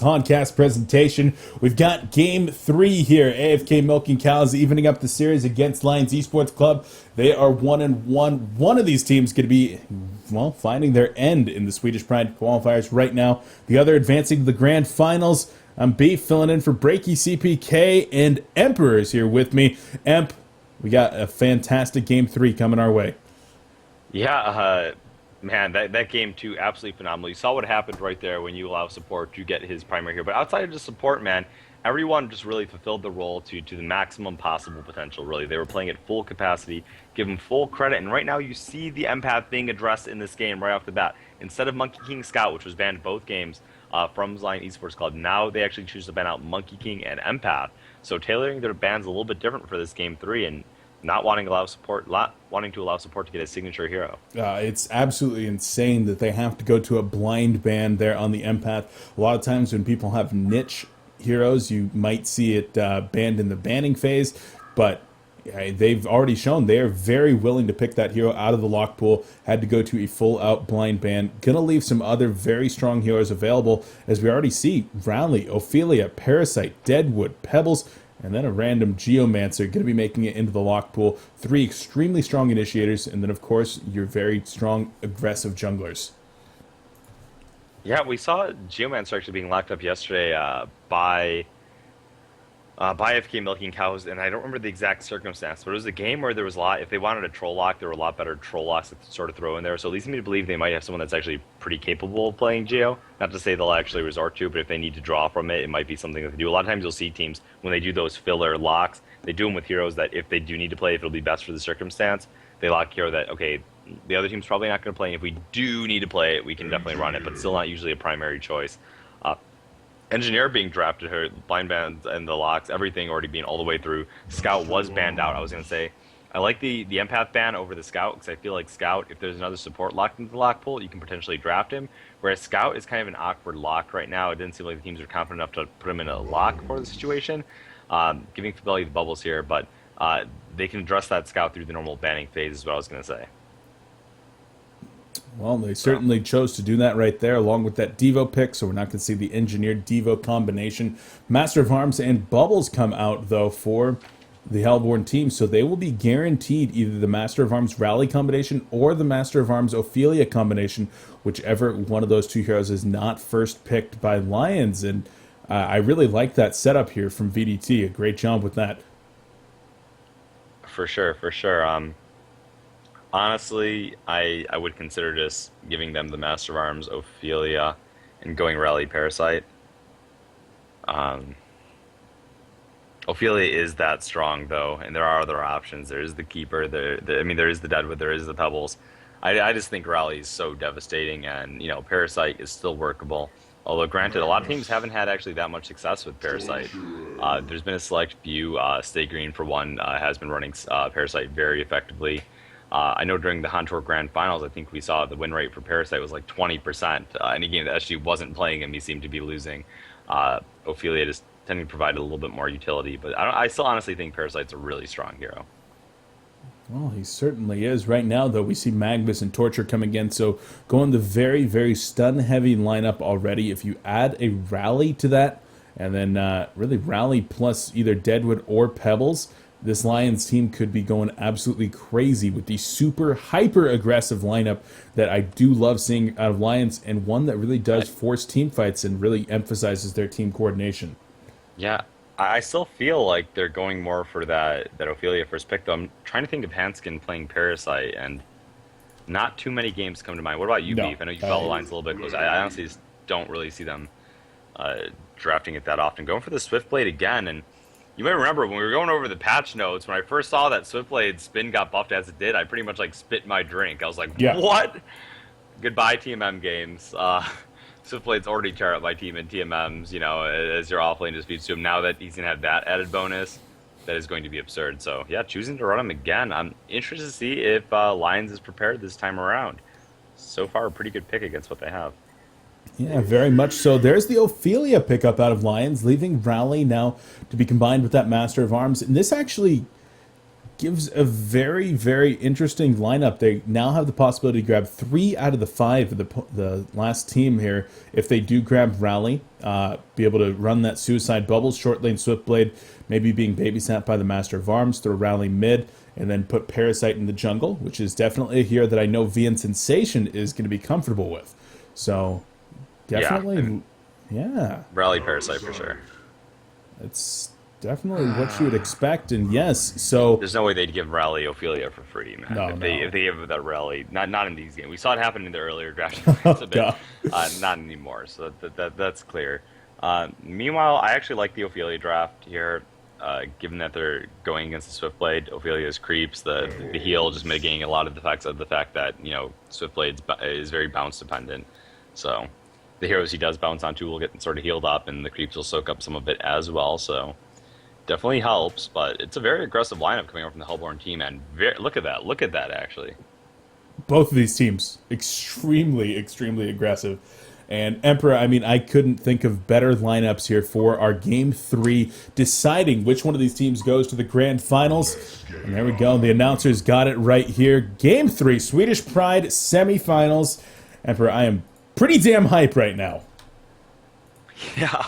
podcast presentation. We've got game 3 here. AFK Milking Cows evening up the series against Lions Esports Club. They are 1-1. One of these teams going to be, well, finding their end in the Swedish Pride qualifiers right now. The other advancing to the grand finals. I'm B filling in for Breaky CPK, and Emperor is here with me. Emp, we got a fantastic game 3 coming our way. Yeah, man, that game too, absolutely phenomenal. You saw what happened right there when you allow support to get his primary here. But outside of just support, man, everyone just really fulfilled the role to the maximum possible potential, really. They were playing at full capacity, give them full credit. And right now you see the empath being addressed in this game right off the bat. Instead of Monkey King Scout, which was banned both games from Lions Esports Club, now they actually choose to ban out Monkey King and empath. So tailoring their bans a little bit different for this game 3, and not wanting to allow support to get a signature hero. It's absolutely insane that they have to go to a blind ban there on the empath. A lot of times when people have niche heroes, you might see it banned in the banning phase, but they've already shown they are very willing to pick that hero out of the lock pool. Had to go to a full-out blind ban. Gonna leave some other very strong heroes available, as we already see Rowley, Ophelia, Parasite, Deadwood, Pebbles, and then a random Geomancer going to be making it into the lock pool. 3 extremely strong initiators, and then, of course, your very strong, aggressive junglers. Yeah, we saw Geomancer actually being locked up yesterday by AFK Milking Cows, and I don't remember the exact circumstance, but it was a game where there was a lot, if they wanted a troll lock, there were a lot better troll locks to sort of throw in there, so it leads me to believe they might have someone that's actually pretty capable of playing Geo. Not to say they'll actually resort to, but if they need to draw from it, it might be something that they do. A lot of times you'll see teams, when they do those filler locks, they do them with heroes that if they do need to play, if it'll be best for the circumstance, they lock a hero that, okay, the other team's probably not going to play, and if we do need to play it, we can definitely run it, but still not usually a primary choice. Engineer being drafted here, blind bans and the locks, everything already being all the way through. Scout was banned out, I was going to say. I like the empath ban over the Scout, because I feel like Scout, if there's another support locked into the lock pool, you can potentially draft him. Whereas Scout is kind of an awkward lock right now. It didn't seem like the teams were confident enough to put him in a lock for the situation. Giving Fidelity the bubbles here, but they can address that Scout through the normal banning phase is what I was going to say. Well, they certainly chose to do that right there, along with that Devo pick, so we're not going to see the engineered Devo combination. Master of Arms and Bubbles come out, though, for the Hellborn team, so they will be guaranteed either the Master of Arms Rally combination or the Master of Arms Ophelia combination, whichever one of those two heroes is not first picked by Lions, and I really like that setup here from VDT. A great job with that. For sure, for sure. Honestly, I would consider just giving them the Master of Arms Ophelia and going Rally Parasite. Ophelia is that strong, though, and there are other options. There is the Keeper, there is the Deadwood, there is the Pebbles. I just think Rally is so devastating, and, you know, Parasite is still workable. Although, granted, a lot of teams haven't had actually that much success with Parasite. There's been a select few. Stay Green, for one, has been running Parasite very effectively. I know during the Hontor Grand Finals, I think we saw the win rate for Parasite was like 20%. Any game that SG wasn't playing him, he seemed to be losing. Ophelia just tending to provide a little bit more utility, but I still honestly think Parasite's a really strong hero. Well, he certainly is. Right now, though, we see Magnus and Torture coming in, so going the very, very stun-heavy lineup already. If you add a Rally to that, and then really Rally plus either Deadwood or Pebbles, this Lions team could be going absolutely crazy with the super hyper-aggressive lineup that I do love seeing out of Lions, and one that really does force team fights and really emphasizes their team coordination. Yeah, I still feel like they're going more for that Ophelia first pick, though. I'm trying to think of Hanskin playing Parasite, and not too many games come to mind. What about you, Beef? I know you follow Lions a little bit close. I honestly just don't really see them drafting it that often. Going for the Swiftblade again, and you may remember when we were going over the patch notes, when I first saw that Swiftblade spin got buffed as it did, I pretty much like spit my drink. I was like, what? Goodbye, TMM games. Swiftblade's already tear up my team in TMMs, you know, as your offlane disputes to him. Now that he's going to have that added bonus, that is going to be absurd. So, yeah, choosing to run him again. I'm interested to see if Lions is prepared this time around. So far, a pretty good pick against what they have. Yeah, very much so. There's the Ophelia pickup out of Lions, leaving Rally now to be combined with that Master of Arms. And this actually gives a very, very interesting lineup. They now have the possibility to grab 3 out of the 5 of the last team here. If they do grab Rally, be able to run that Suicide Bubbles, short lane Swiftblade, maybe being babysat by the Master of Arms, throw Rally mid, and then put Parasite in the jungle, which is definitely a hero that I know VN Sensation is going to be comfortable with. So, definitely, yeah. Rally Parasite for sure. It's definitely what you would expect, and yes, so there's no way they'd give Rally Ophelia for free, man. No, if they give that Rally, not in these games. We saw it happen in the earlier draft, not anymore. So that's clear. Meanwhile, I actually like the Ophelia draft here, given that they're going against the Swiftblade. Ophelia's creeps, the heal, just mitigating a lot of the effects of the fact that Swiftblade is very bounce dependent. So the heroes he does bounce onto will get sort of healed up, and the creeps will soak up some of it as well. So definitely helps, but it's a very aggressive lineup coming over from the Hellborn team, and look at that, actually. Both of these teams, extremely, extremely aggressive. And Emperor, I mean, I couldn't think of better lineups here for our Game 3, deciding which one of these teams goes to the Grand Finals. And there we go, the announcers got it right here. Game 3, Swedish Pride semifinals. Emperor, I am pretty damn hype right now. Yeah.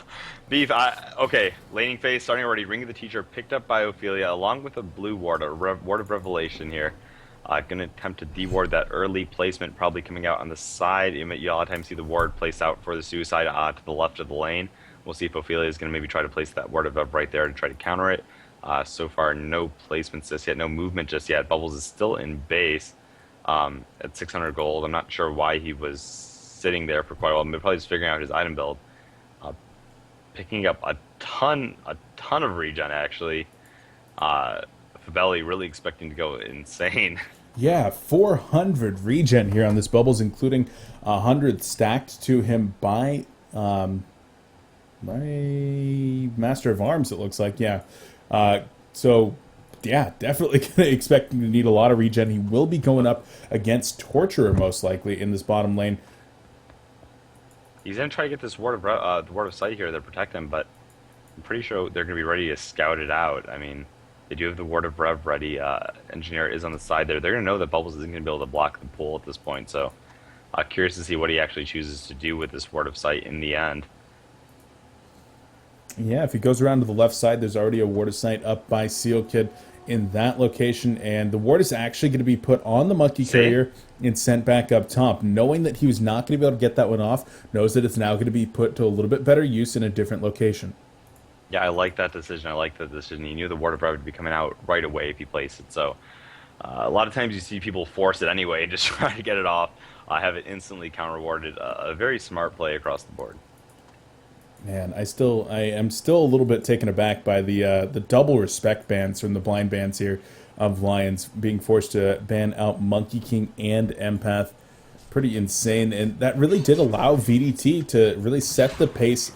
Beef, okay, laning phase starting already. Ring of the Teacher picked up by Ophelia along with a blue ward, Ward of Revelation here. Going to attempt to deward that early placement, probably coming out on the side. You a lot of times see the ward placed out for the Suicide to the left of the lane. We'll see if Ophelia is going to maybe try to place that Ward of Rev right there to try to counter it. So far, no placements just yet, no movement just yet. Bubbles is still in base at 600 gold. I'm not sure why he was sitting there for quite a while. Maybe probably just figuring out his item build. Picking up a ton of regen, actually. Fabelli really expecting to go insane. Yeah, 400 regen here on this Bubbles, including 100 stacked to him by Master of Arms, it looks like, yeah. So, yeah, definitely expecting to need a lot of regen. He will be going up against Torturer, most likely, in this bottom lane. He's going to try to get this Ward of Sight here to protect him, but I'm pretty sure they're going to be ready to scout it out. I mean, they do have the Ward of Rev ready. Engineer is on the side there. They're going to know that Bubbles isn't going to be able to block the pool at this point, so curious to see what he actually chooses to do with this Ward of Sight in the end. Yeah, if he goes around to the left side, there's already a Ward of Sight up by Seal Kid in that location, and the ward is actually going to be put on the Monkey Carrier and sent back up top, knowing that he was not going to be able to get that one off, knows that it's now going to be put to a little bit better use in a different location. Yeah, I like that decision. I like that decision. He knew the Ward of Rev would be coming out right away if he placed it, so a lot of times you see people force it anyway and just try to get it off, have it instantly counter-warded. A very smart play across the board. Man, I am still a little bit taken aback by the double respect bans from the blind bans here of Lions, being forced to ban out Monkey King and Empath. Pretty insane, and that really did allow VDT to really set the pace.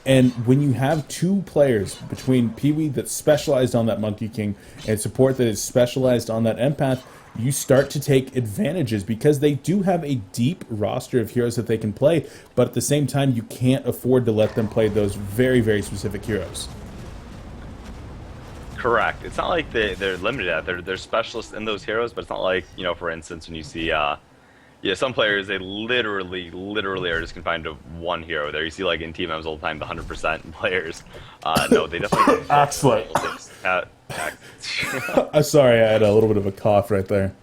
And when you have two players between Pee-wee that's specialized on that Monkey King and support that is specialized on that Empath, you start to take advantages because they do have a deep roster of heroes that they can play, but at the same time, you can't afford to let them play those very, very specific heroes. Correct. It's not like they're limited at. They're specialists in those heroes, but it's not like, for instance, when you see some players, they literally are just confined to one hero. There you see, like, in TMMs all the time, the 100% players. No, they definitely... Excellent. Sorry, I had a little bit of a cough right there.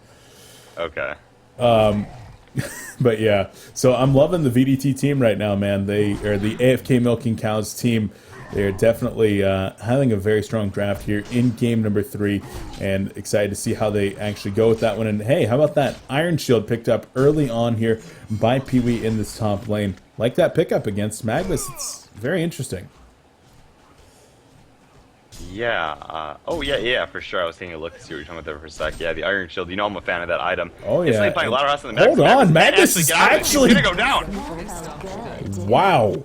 Okay. But yeah, so I'm loving the VDT team right now, man. They are the AFK Milking Cows team. They are definitely having a very strong draft here in game number 3, and excited to see how they actually go with that one. And hey, how about that Iron Shield picked up early on here by Pee-wee in this top lane? Like that pickup against Magnus. It's very interesting. Yeah. Yeah, for sure. I was taking a look to see what you're talking about there for a sec. Yeah, the Iron Shield. I'm a fan of that item. Oh, yeah. It's like Ladder on the Hold on. Magnus is actually going to go down. Wow.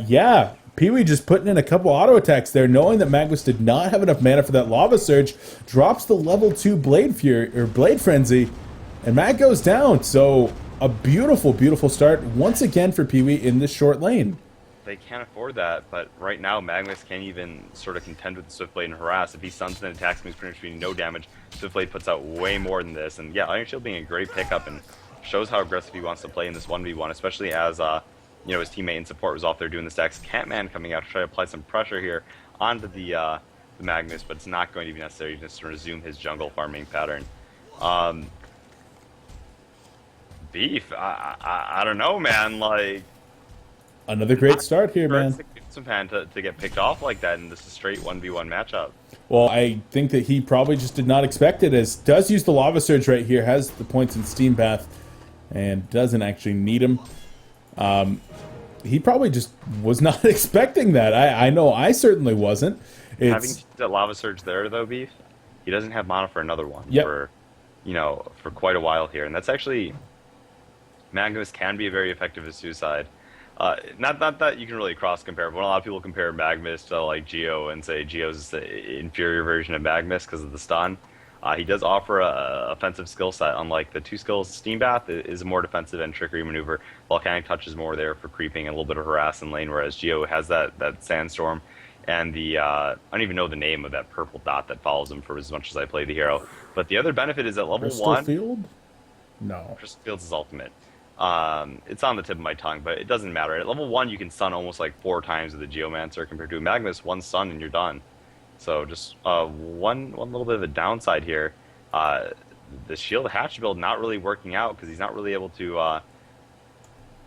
Yeah. Pee-wee just putting in a couple auto attacks there, knowing that Magnus did not have enough mana for that Lava Surge, drops the level 2 Blade Frenzy, and Mag goes down. So a beautiful, beautiful start once again for Pee-wee in this short lane. they can't afford that. But right now, Magnus can't even sort of contend with the Swiftblade and harass. If he stuns and attacks him, he's pretty much doing no damage. Swiftblade puts out way more than this, and yeah, Iron Shield being a great pickup and shows how aggressive he wants to play in this 1v1, especially as his teammate in support was off there doing the stacks. Catman coming out to try to apply some pressure here onto the Magnus, but it's not going to be necessary just to resume his jungle farming pattern. Beef, I don't know, man. Like, Another great start here, man. Some fan to get picked off like that in this straight 1v1 matchup. Well, I think that he probably just did not expect it, as does use the Lava Surge right here, has the points in Steam Bath, and doesn't actually need him. He probably just was not expecting that. I know I certainly wasn't. Having that Lava Surge there, though, Beef, he doesn't have mana for another one for quite a while here. And that's actually... Magnus can be very effective as suicide. Not that you can really cross-compare, but a lot of people compare Magnus to, like, Geo and say Geo's the inferior version of Magnus because of the stun. He does offer a offensive skill set, unlike the two skills. Steam Bath is a more defensive and trickery maneuver. Volcanic Touch is more there for creeping and a little bit of harass in lane, whereas Geo has that Sandstorm and the I don't even know the name of that purple dot that follows him for as much as I play the hero. But the other benefit is at level Crystal 1... Field? No. Crystal Field's is ultimate. It's on the tip of my tongue, but it doesn't matter. At level 1, you can stun almost like 4 times with the Geomancer compared to a Magnus, 1 stun and you're done. So just one little bit of a downside here. The Shield Hatch build not really working out because he's not really able to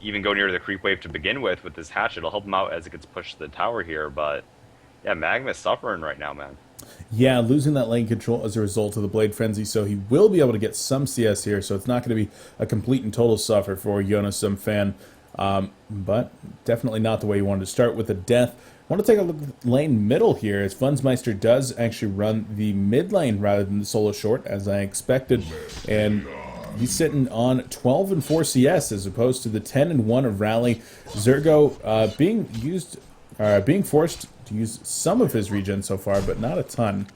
even go near the creep wave to begin with this Hatch. It'll help him out as it gets pushed to the tower here, but yeah, Magnus suffering right now, man. Yeah, losing that lane control as a result of the Blade Frenzy, so he will be able to get some CS here, so it's not going to be a complete and total suffer for Jonas Some fan, but definitely not the way you wanted to start with a death. I want to take a look at lane middle here, as Fundsmeister does actually run the mid lane rather than the solo short, as I expected, and he's sitting on 12 and 4 CS as opposed to the 10 and 1 of Rally. Zergo being forced to use some of his regen so far, but not a ton.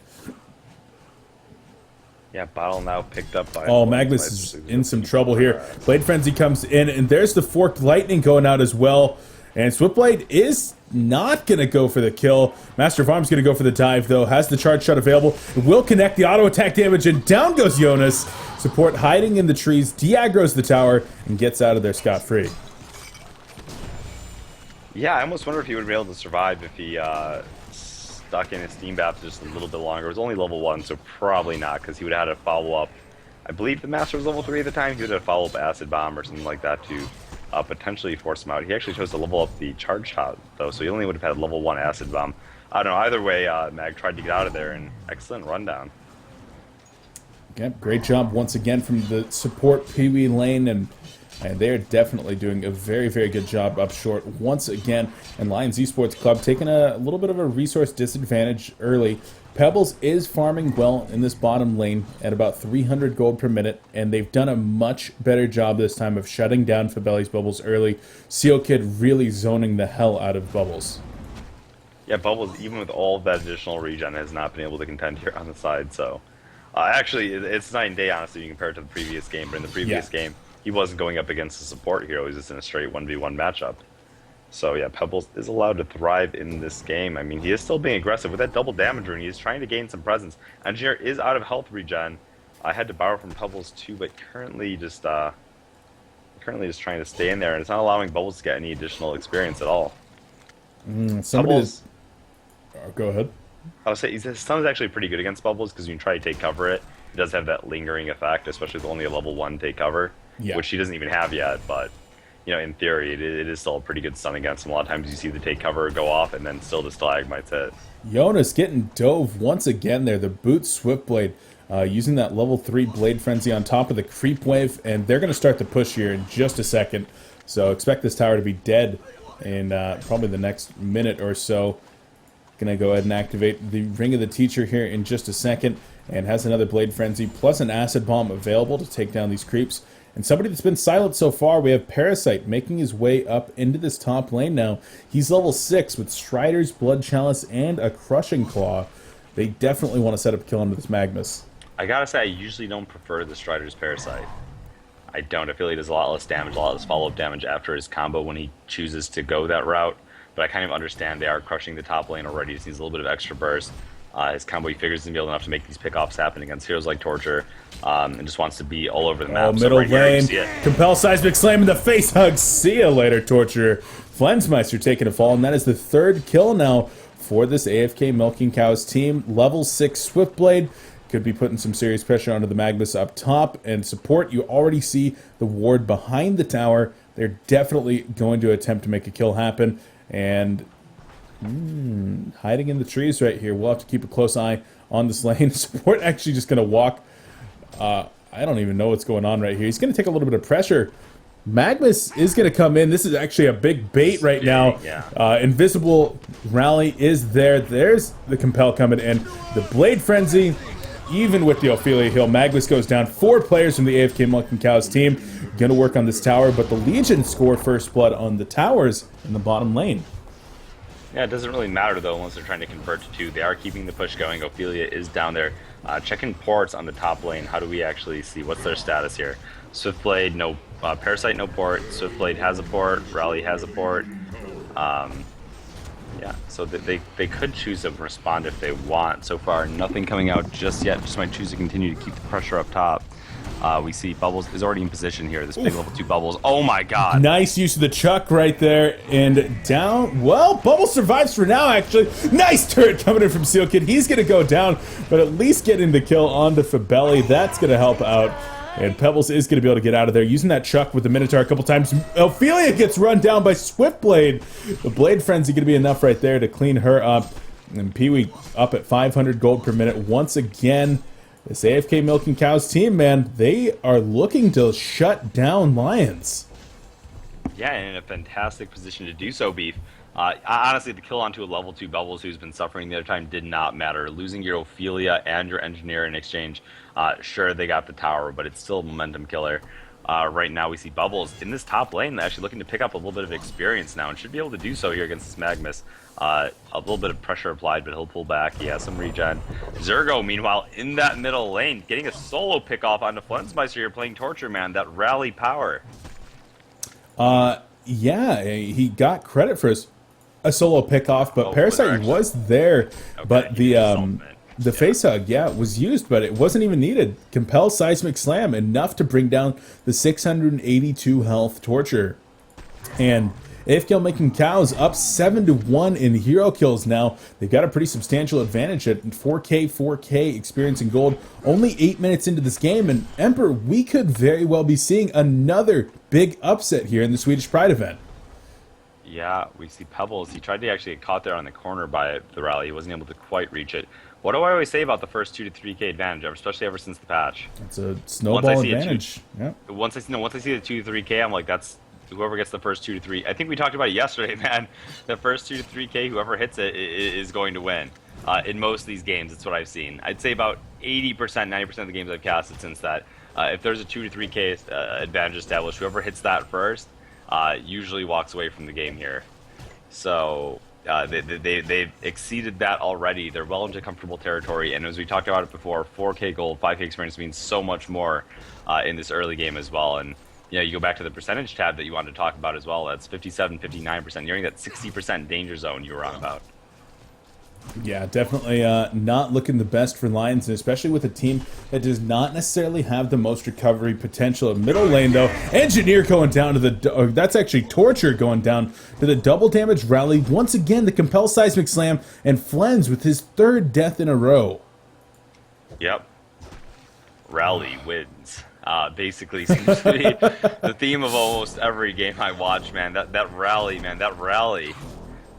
Yeah, Bottle now picked up by... Oh, Magnus is in some trouble here. Blade Frenzy comes in, and there's the Forked Lightning going out as well. And Swiftblade is not going to go for the kill. Master of Arms going to go for the dive, though. Has the charge shot available. It will connect the auto attack damage, and down goes Jonas. Support hiding in the trees, de-aggroes the tower, and gets out of there scot-free. Yeah, I almost wonder if he would be able to survive if he stuck in his Steam Bath just a little bit longer. It was only level 1, so probably not, because he would have had to follow up. I believe the Master was level 3 at the time. He would have follow up Acid Bomb or something like that to potentially force him out. He actually chose to level up the charge shot, though, so he only would have had level 1 Acid Bomb. I don't know. Either way, Mag tried to get out of there, and excellent rundown. Yep, great job once again from the support Pee-wee lane, and they're definitely doing a very, very good job up short once again. And Lions Esports Club taking a little bit of a resource disadvantage early. Pebbles is farming well in this bottom lane at about 300 gold per minute, and they've done a much better job this time of shutting down Fabelli's Bubbles early. Seal Kid really zoning the hell out of Bubbles. Yeah, Bubbles, even with all of that additional regen, has not been able to contend here on the side, so... actually, it's night and day, honestly, when you compare it to the previous game, but in the previous game, he wasn't going up against a support hero. He was just in a straight 1v1 matchup. So yeah, Pebbles is allowed to thrive in this game. I mean, he is still being aggressive with that double damage rune. He is trying to gain some presence. Engineer is out of health regen. I had to borrow from Pebbles too, but currently just trying to stay in there, and it's not allowing Bubbles to get any additional experience at all. Pebbles, go ahead. I would say his stun is actually pretty good against Bubbles because you can try to take cover it. It does have that lingering effect, especially with only a level 1 take cover. Yeah. Which he doesn't even have yet, but in theory, it is still a pretty good stun against him. A lot of times you see the take cover go off, and then still the stalagmites hit. Jonas getting dove once again there. The boot Swiftblade using that level 3 Blade Frenzy on top of the creep wave, and they're going to start the push here in just a second. So expect this tower to be dead in probably the next minute or so. Going to go ahead and activate the Ring of the Teacher here in just a second, and has another Blade Frenzy plus an Acid Bomb available to take down these creeps. And somebody that's been silent so far, we have Parasite making his way up into this top lane now. He's level 6 with Strider's Blood Chalice and a Crushing Claw. They definitely want to set up a kill into this Magnus. I gotta say, I usually don't prefer the Strider's Parasite. I don't. I feel he does a lot less damage, a lot less follow-up damage after his combo when he chooses to go that route. but I kind of understand they are crushing the top lane already. Just needs a little bit of extra burst. His combo, he figures he's going to be able enough to make these pickoffs happen against heroes like Torture, and just wants to be all over the map. Oh, middle lane. Compel Seismic Slam in the face hug. See ya later, Torture. Flensmeister taking a fall, and that is the 3rd kill now for this AFK Milking Cows team. Level 6 Swiftblade could be putting some serious pressure onto the Magnus up top, and support, you already see the ward behind the tower. They're definitely going to attempt to make a kill happen, and hiding in the trees right here. We'll have to keep a close eye on this lane. Support actually just going to walk. I don't even know what's going on right here. He's going to take a little bit of pressure. Magnus is going to come in. This is actually a big bait right now. Invisible Rally is there. There's the Compel coming in. The Blade Frenzy, even with the Ophelia heal, Magnus goes down. 4 players from the AFK Milking Cows team going to work on this tower, but the Legion score first blood on the towers in the bottom lane. Yeah, it doesn't really matter though unless they're trying to convert to 2. They are keeping the push going. Ophelia is down there. Checking ports on the top lane. How do we actually see what's their status here? Swiftblade, no Parasite, no port. Swiftblade has a port. Rally has a port. Yeah, so they could choose to respond if they want. So far, nothing coming out just yet. Just might choose to continue to keep the pressure up top. We see Bubbles is already in position here. This big level 2 Bubbles. Oh my god. Nice use of the Chuck right there. And down. Well, Bubbles survives for now, actually. Nice turret coming in from Seal Kid. He's going to go down, but at least getting the kill onto Fabelli. That's going to help out. And Pebbles is going to be able to get out of there. Using that Chuck with the Minotaur a couple times. Ophelia gets run down by Swiftblade. The Blade Frenzy going to be enough right there to clean her up. And Pee-wee up at 500 gold per minute once again. This AFK Milking Cows team, man, they are looking to shut down Lions. Yeah, and in a fantastic position to do so, Beef. Honestly, the kill onto a level 2 Bubbles who's been suffering the other time did not matter. Losing your Ophelia and your Engineer in exchange, sure, they got the tower, but it's still a momentum killer. Right now we see Bubbles in this top lane actually looking to pick up a little bit of experience now and should be able to do so here against this Magnus. A little bit of pressure applied, but he'll pull back. He has some regen. Zergo, meanwhile, in that middle lane, getting a solo pick off onto Flensmeister here, playing Torture, man. That rally power. Yeah, he got credit for a solo pick off, but Parasite was there. Okay, but the face hug, yeah, was used, but it wasn't even needed. Compel Seismic Slam, enough to bring down the 682 health Torture. And AFK Milking Cows up 7-1 in hero kills now. They've got a pretty substantial advantage at 4K experience in gold. Only 8 minutes into this game, and Emperor, we could very well be seeing another big upset here in the Swedish Pride event. Yeah, we see Pebbles. He tried to actually get caught there on the corner by the rally. He wasn't able to quite reach it. What do I always say about the first 2 to 3K advantage, especially ever since the patch? It's a snowball advantage. Once I see the 2 to 3K, I'm like, that's whoever gets the first 2 to 3. I think we talked about it yesterday, man. The first 2 to 3K, whoever hits it is going to win. In most of these games, it's what I've seen. I'd say about 80%, 90% of the games I've casted since that. If there's a 2 to 3K advantage established, whoever hits that first usually walks away from the game here. So they've exceeded that already. They're well into comfortable territory, and as we talked about it before, 4K gold, 5K experience means so much more in this early game as well. And yeah, you go back to the percentage tab that you wanted to talk about as well. That's 57, 59%. You're in that 60% danger zone you were on about. Yeah, definitely not looking the best for Lions, and especially with a team that does not necessarily have the most recovery potential in middle lane, though. Engineer going down to the... that's actually Torture going down to the double damage rally. Once again, the Compel Seismic Slam, and Flens with his 3rd death in a row. Yep. Rally wins. Basically seems to be the theme of almost every game I watch, man. That rally, man, that rally.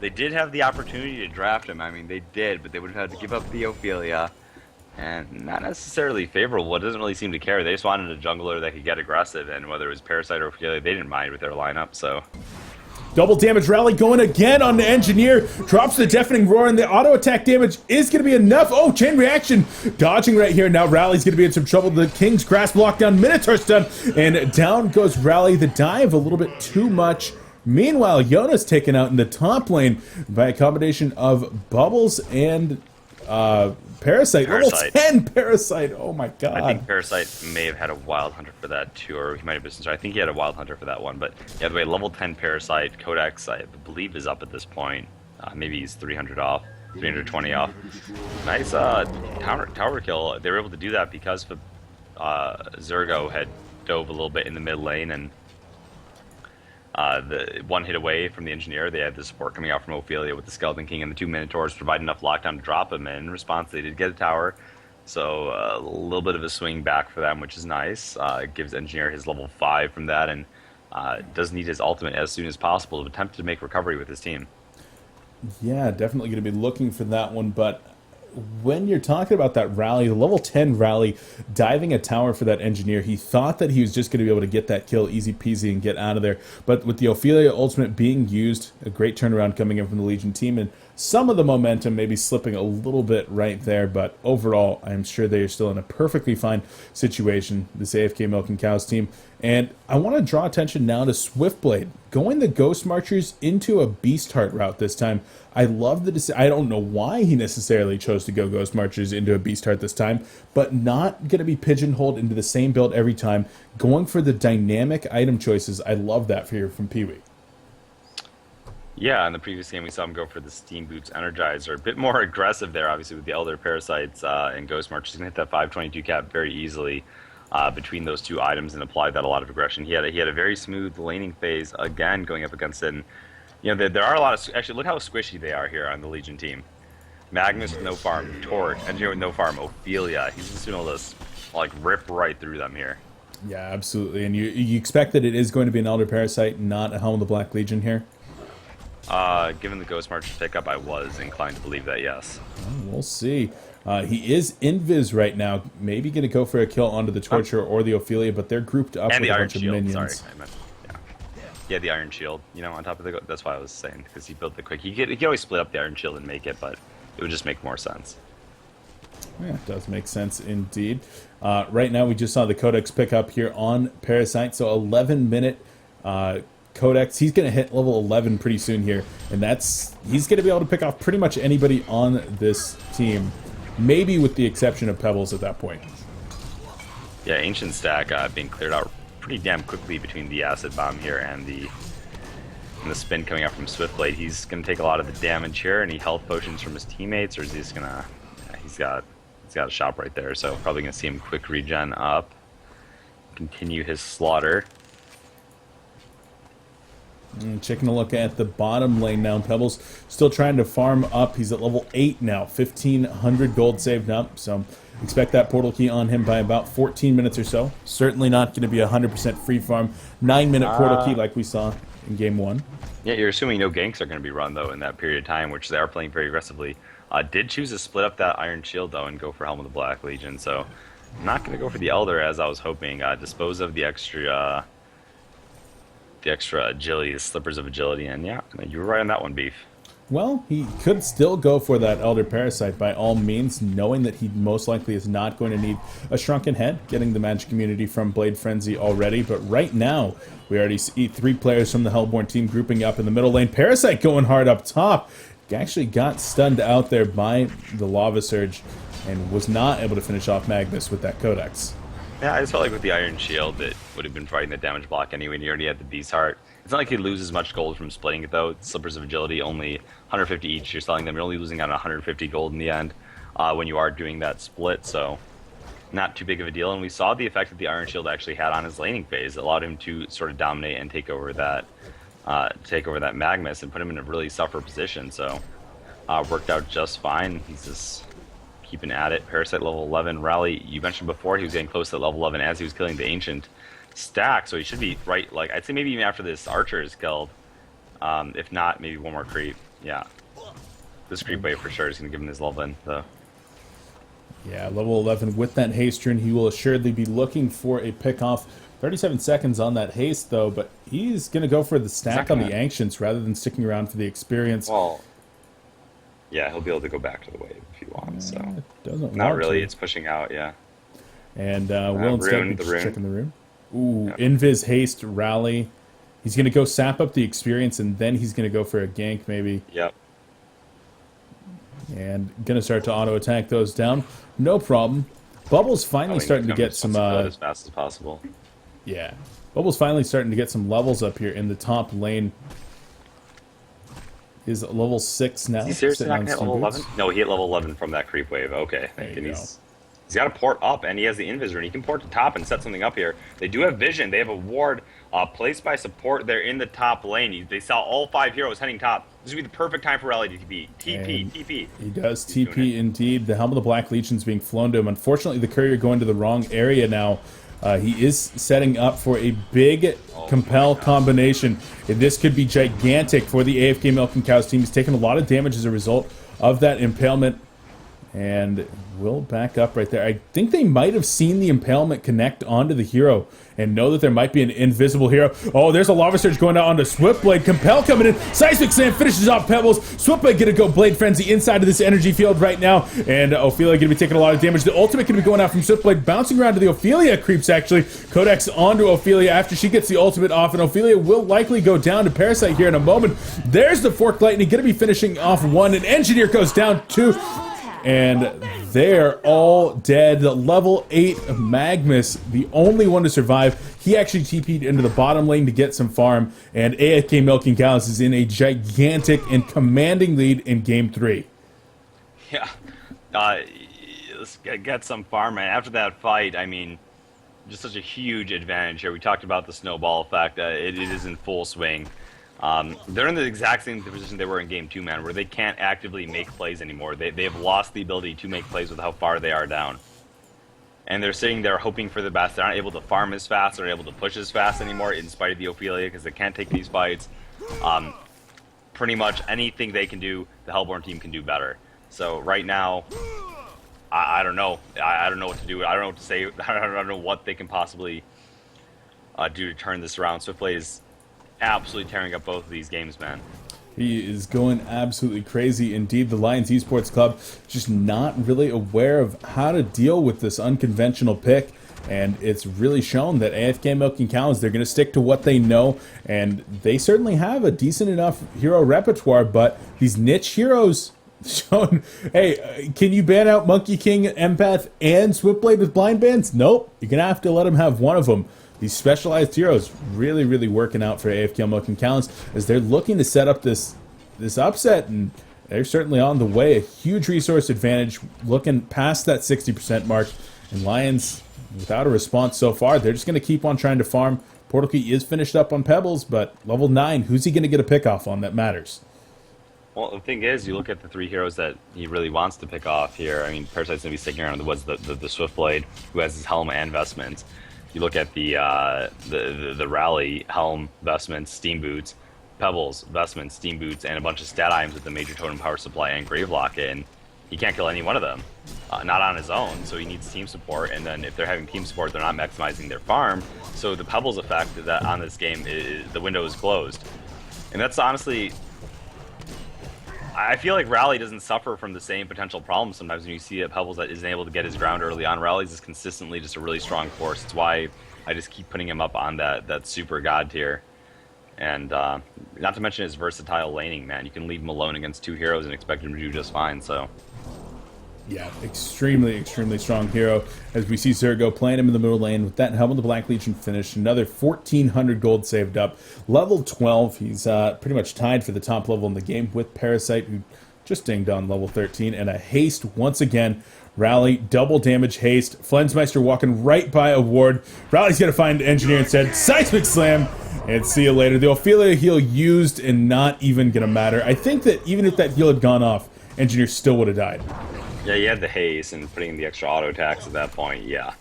They did have the opportunity to draft him. I mean, they did, but they would have had to give up the Ophelia. And not necessarily favorable. It doesn't really seem to care. They just wanted a jungler that could get aggressive, and whether it was Parasite or Ophelia, they didn't mind with their lineup, so... Double damage rally going again on the Engineer. Drops the Deafening Roar, and the auto attack damage is going to be enough. Oh, chain reaction. Dodging right here. Now Rally's going to be in some trouble. The King's Grasp lockdown. Minotaur stun. And down goes Rally. The dive a little bit too much. Meanwhile, Yona's taken out in the top lane by a combination of Bubbles and Parasite, level Parasite. 10 Parasite. Oh my god. I think Parasite may have had a Wild Hunter for that too, or he might have been. Sorry, I think he had a Wild Hunter for that one. But yeah, the way level 10 Parasite Codex, I believe, is up at this point. Maybe he's 300 off, 320 off. Nice tower kill. They were able to do that because Zergo had dove a little bit in the mid lane, and the one hit away from the engineer. They had the support coming out from Ophelia with the Skeleton King and the 2 Minotaurs provide enough lockdown to drop him. And in response, they did get a tower. So a little bit of a swing back for them, which is nice. It gives Engineer his level 5 from that, and does need his ultimate as soon as possible to attempt to make recovery with his team. Yeah, definitely going to be looking for that one, but when you're talking about that rally, the level 10 rally, diving a tower for that engineer, he thought that he was just going to be able to get that kill easy peasy and get out of there. But with the Ophelia ultimate being used, a great turnaround coming in from the Legion team, and some of the momentum maybe slipping a little bit right there, but overall, I'm sure they are still in a perfectly fine situation, this AFK Milking Cows team. And I want to draw attention now to Swiftblade, going the Ghost Marchers into a Beast Heart route this time. I love the I don't know why he necessarily chose to go Ghost Marchers into a Beast Heart this time, but not going to be pigeonholed into the same build every time, going for the dynamic item choices. I love that for here from Pee-wee. Yeah, in the previous game we saw him go for the Steam Boots Energizer. A bit more aggressive there, obviously, with the Elder Parasites and Ghost March. He's going to hit that 522 cap very easily between those two items and apply that a lot of aggression. He had a very smooth laning phase, again, going up against it. And, you know, there are a lot of... Actually, look how squishy they are here on the Legion team. Magnus with no farm, Torque, Engineer with no farm, Ophelia. He's just going to just, like, rip right through them here. Yeah, absolutely. And you expect that it is going to be an Elder Parasite, not a Helm of the Black Legion here? Given the Ghost March pickup, I was inclined to believe that, yes. We'll see. He is invis right now. Maybe going to go for a kill onto the Torture or the Ophelia, but they're grouped up and with the a Iron bunch of Shield, minions. sorry. I meant, yeah, the Iron Shield, you know, on top of the... That's why I was saying, because he built the quick... He could always split up the Iron Shield and make it, but it would just make more sense. Yeah, it does make sense indeed. Right now, we just saw the Codex pick up here on Parasite, so 11-minute Codex. He's going to hit level 11 pretty soon here, and he's going to be able to pick off pretty much anybody on this team, maybe with the exception of Pebbles at that point. Yeah, Ancient Stack being cleared out pretty damn quickly between the Acid Bomb here and the spin coming out from Swiftblade. He's going to take a lot of the damage here. Any health potions from his teammates, or is he just going to... Yeah, he's got a shop right there, so probably going to see him quick regen up, continue his slaughter. Taking a look at the bottom lane now. Pebbles still trying to farm up. He's at level 8 now. 1,500 gold saved up. So expect that portal key on him by about 14 minutes or so. Certainly not going to be 100% free farm. 9-minute portal key like we saw in game 1. Yeah, you're assuming no ganks are going to be run, though, in that period of time, which they are playing very aggressively. Did choose to split up that Iron Shield, though, and go for Helm of the Black Legion. So not going to go for the Elder, as I was hoping. Dispose of the extra agility, the Slippers of Agility, and yeah, you were right on that one, Beef. Well, he could still go for that Elder Parasite by all means, knowing that he most likely is not going to need a Shrunken Head, getting the magic immunity from Blade Frenzy already. But right now, we already see 3 players from the Hellborn team grouping up in the middle lane. Parasite going hard up top. Actually got stunned out there by the Lava Surge and was not able to finish off Magnus with that Codex. Yeah, I just felt like with the Iron Shield, it would have been providing the damage block anyway, and you already had the Beast Heart. It's not like you lose as much gold from splitting it, though. Slippers of Agility, only 150 each. You're selling them. You're only losing out on 150 gold in the end when you are doing that split, so not too big of a deal. And we saw the effect that the Iron Shield actually had on his laning phase. It allowed him to sort of dominate and take over that Magnus and put him in a really suffer position, so worked out just fine. He's just keeping at it. Parasite level 11 rally. You mentioned before he was getting close to level 11 as he was killing the Ancient Stack, so he should be right, like, I'd say maybe even after this Archer is killed. If not, maybe one more creep. Yeah. This creep wave for sure is going to give him his level in, though. Yeah, level 11 with that haste rune. He will assuredly be looking for a pick off. 37 seconds on that haste, though, but he's going to go for the stack on the Ancients rather than sticking around for the experience. Well, yeah, he'll be able to go back to the wave if he wants, so. Doesn't not want really, to. It's pushing out, yeah. And will instead be checking the room. Ooh, Yep. Invis, haste, rally. He's going to go sap up the experience, and then he's going to go for a gank, maybe. Yep. And gonna start to auto attack those down. No problem. Bubble's finally starting to get some as fast as possible. yeah. Bubble's finally starting to get some levels up here in the top lane. Is level 6 now. Is he seriously not gonna hit level 11? No, he hit level 11 from that creep wave. Okay. And he's got to port up, and he has the invis rune. He can port to top and set something up here. They do have vision. They have a ward placed by support. They're in the top lane. They saw all 5 heroes heading top. This would be the perfect time for Rally to TP. TP. He does TP indeed. The Helm of the Black Legion's being flown to him. Unfortunately, the courier going to the wrong area now. He is setting up for a big compel combination. And this could be gigantic for the AFK Milking Cows team. He's taken a lot of damage as a result of that impalement. And will back up right there. I think they might have seen the impalement connect onto the hero and know that there might be an invisible hero. Oh, there's a lava surge going out onto Swiftblade. Compel coming in. Seismic Slam finishes off Pebbles. Swiftblade gonna go Blade Frenzy inside of this energy field right now. And Ophelia gonna be taking a lot of damage. The ultimate gonna be going out from Swiftblade, bouncing around to the Ophelia creeps actually. Codex onto Ophelia after she gets the ultimate off, and Ophelia will likely go down to Parasite here in a moment. There's the Forked Lightning gonna be finishing off one, and Engineer goes down two. And they're all dead. Level 8 Magnus, the only one to survive. He actually TP'd into the bottom lane to get some farm, and AFK Milking Cows is in a gigantic and commanding lead in Game 3. Yeah. Let's get some farm, man. After that fight, I mean, just such a huge advantage here. We talked about the snowball effect. It is in full swing. They're in the exact same position they were in Game 2, man, where they can't actively make plays anymore. They have lost the ability to make plays with how far they are down. And they're sitting there hoping for the best. They're not able to farm as fast. They're able to push as fast anymore in spite of the Ophelia because they can't take these fights. Pretty much anything they can do, the Hellborn team can do better. So right now, I don't know. I don't know what to do. I don't know what to say. I don't know what they can possibly do to turn this around. Swiftblade is absolutely tearing up both of these games, man. He is going absolutely crazy. Indeed, the Lions Esports Club just not really aware of how to deal with this unconventional pick. And it's really shown that AFK Milking Cows, they're going to stick to what they know. And they certainly have a decent enough hero repertoire, but these niche heroes shown, hey, can you ban out Monkey King, Empath, and Swiftblade with blind bans? Nope. You're going to have to let them have one of them. These specialized heroes really, really working out for AFK Milking Cows as they're looking to set up this upset, and they're certainly on the way. A huge resource advantage, looking past that 60% mark. And Lions, without a response so far, they're just going to keep on trying to farm. Portal Key is finished up on Pebbles, but level 9, who's he going to get a pick off on that matters? Well, the thing is, you look at the 3 heroes that he really wants to pick off here. I mean, Parasite's going to be sticking around in the woods, the Swiftblade, who has his helm and vestments. You look at the Rally, Helm, Vestments, Steam Boots, Pebbles, Vestments, Steam Boots, and a bunch of stat items with the Major Totem Power Supply and Gravelock in. He can't kill any one of them, not on his own, so he needs team support, and then if they're having team support, they're not maximizing their farm, so the Pebbles effect that on this game, the window is closed. And that's honestly... I feel like Rally doesn't suffer from the same potential problems sometimes when you see a Pebbles that isn't able to get his ground early on. Rally's is consistently just a really strong force. It's why I just keep putting him up on that super god tier. And not to mention his versatile laning, man. You can leave him alone against 2 heroes and expect him to do just fine, so... Yeah, extremely, extremely strong hero. As we see Zergo playing him in the middle lane with that Helm of the Black Legion finished. Another 1,400 gold saved up. Level 12, he's pretty much tied for the top level in the game with Parasite, who just dinged on level 13. And a haste once again. Rally, double damage haste. Flensmeister walking right by a ward. Rally's going to find Engineer instead. Seismic Slam. And see you later. The Ophelia heal used and not even going to matter. I think that even if that heal had gone off, Engineer still would have died. Yeah, you had the haste and putting in the extra auto attacks at that point, yeah.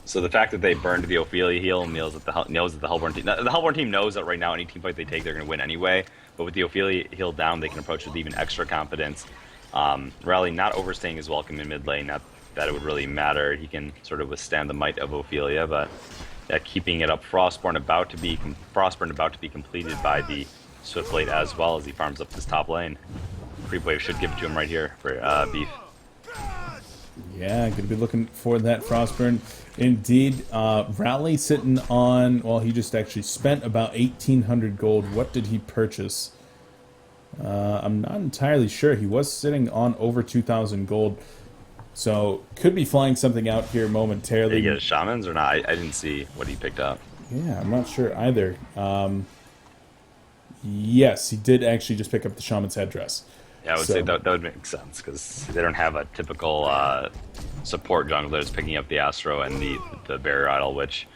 So the fact that they burned the Ophelia heal knows that the Hellborn team... The Hellborn team knows that right now any team fight they take, they're going to win anyway. But with the Ophelia heal down, they can approach with even extra confidence. Rally not overstaying his welcome in mid lane, not that it would really matter. He can sort of withstand the might of Ophelia, but yeah, keeping it up. Frostborn about to be completed by the Swiftblade as well as he farms up this top lane. Creep Wave should give it to him right here for Beef. Yeah, going to be looking for that Frostburn. Indeed, Rally sitting on, well, he just actually spent about 1,800 gold. What did he purchase? I'm not entirely sure. He was sitting on over 2,000 gold, so could be flying something out here Did he momentarily. get a shamans or not? I didn't see what he picked up. Yeah, I'm not sure either. Yes, he did actually just pick up the shaman's headdress. Yeah, I would say So that would make sense because they don't have a typical support jungler that's picking up the Astro and the barrier idol, which